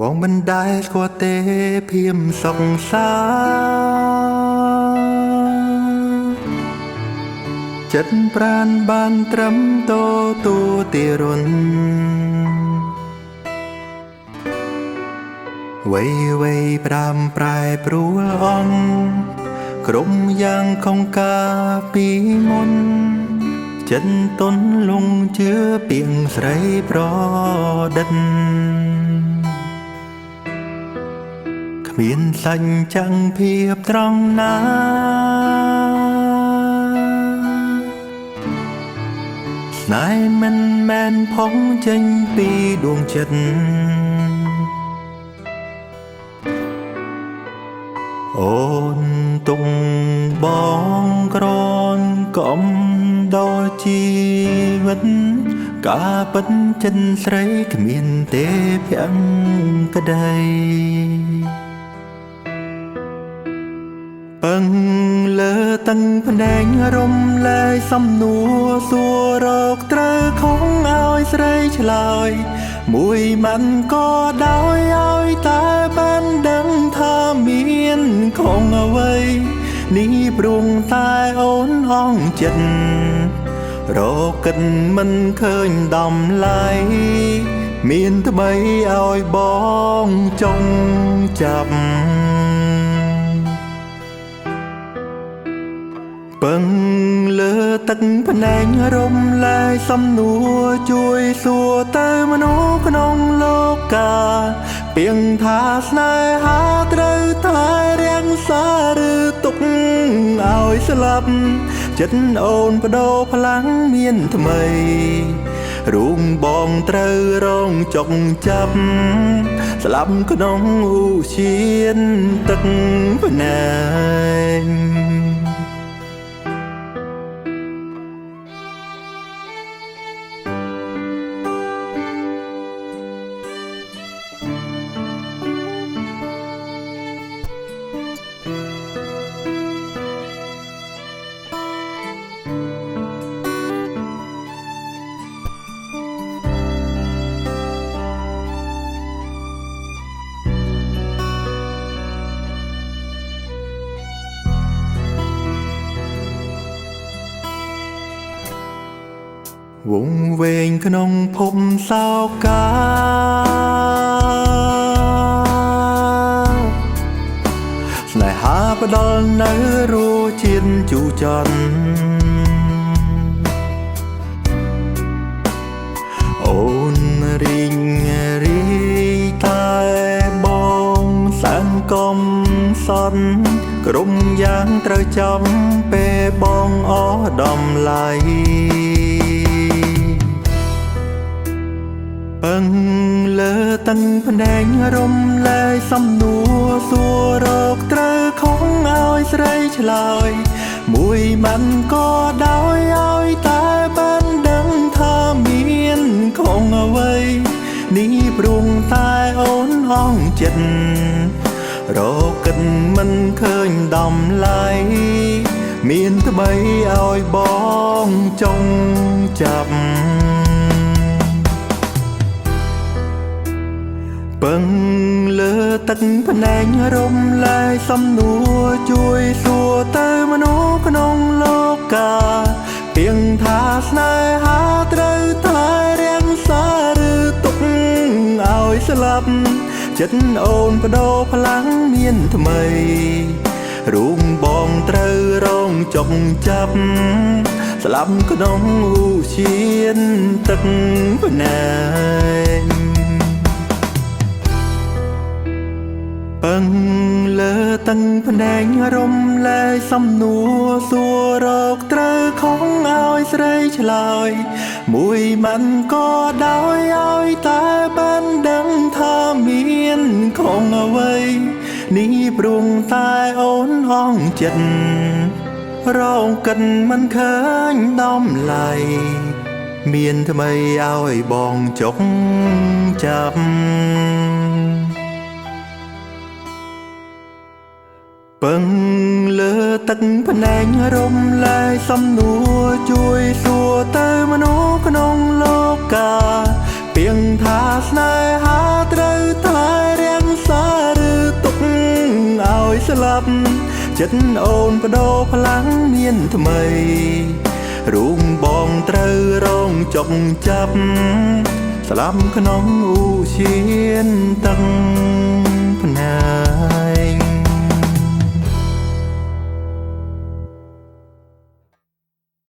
បងមិនដែលស្គាល់ទេភៀមសុខសាចិត្តប្រានបានត្រឹមតទូទីរុនវៃប្រាំប្រែព្រួលអងក្រុមយ៉ាងខំការពីមុនចិត្តទន់លងជឿពីងស្រីប្រដិតគ្មានសាច់ចាំងភាពត្រង់ណាស្នេហ៍មិនមែនផងចេញពីដួងចិត្តអូនទុងបងក្រនកំដល់ជីវិតការពិតចិនស្រីគ្មានទេភក្តីពឹងលើតឹងភ្នែករំលែកសំណួរសួររកត្រូវខំឲ្យស្រីឆ្លើយមួយមិនក៏ដោយឲ្យតែបានដឹងថាមានខំអ្វីនេះព្រួងតែអូនហងចិត្តរកកិនមិនឃើញដំឡៃមានថ្មីឲ្យបងចង់ចាប់ពឹងលើទឹកភ្នែករំលែកសំណួរជួយសួរទៅមនុស្សក្នុងលោកាពីងថាស្នេហាត្រូវតែរាំងសាឬទុកឲ្យស្លាប់ចិត្តអូនបដូរផ្លាំងមានថ្មីរូងបងត្រូវរងចុកចាប់ស្លាប់ក្នុងឧឈានទឹកភ្នែកវងវែងក្នុងភពសោកាស្នេហាផ្ដល់នៅរសជាតិជូរចត់អូនរីងរីតែបងសានកំសត់ក្រុមយ៉ាងត្រូវចំពេលបងអស់ដំឡៃពឹងលើតឹងភ្នែករំលែកសំណួរសួររកត្រូវខំឲ្យស្រីឆ្លើយមួយមិនក៏ដោយឲ្យតែបានដឹងថាមានខំអ្វីនេះព្រួងតែអូនហងចិត្តរកកិនមិនឃើញដំឡៃមានថ្មីឲ្យបងចង់ចាប់ពឹងលើទឹកភ្នែករំលែកសំណួរជួយសួរទៅមនុស្សក្នុងលោកាពីងថាស្នេហាត្រូវតែរាំងសាឬទុកឲ្យស្លាប់ចិត្តអូនបដូរផ្លាំងមានថ្មីរូងបងត្រូវរងចុកចាប់ស្លាប់ក្នុងឧឈានទឹកភ្នែកពឹងលើតឹងភ្នែករំលែកសំណួរសួររកត្រូវខំឲ្យស្រីឆ្លើយមួយមិនក៏ដោយឲ្យតែបានដឹងថាមានខំអ្វីនេះព្រួងតែអូនហងចិត្តរងកិនមិនឃើញដំឡៃមានថ្មីឲ្យបងចុកចាប់ពឹងលើទឹកភ្នែករំលែកសំណួរជួយសួរទៅមនុស្សក្នុងលោកាពីងថាស្នេហាត្រូវតែ ចិត្តអូនបដោพลังមានថ្មីរូងបងត្រូវរងចុកចាប់ស្លាប់ក្នុងឧឈានទឹកភ្នា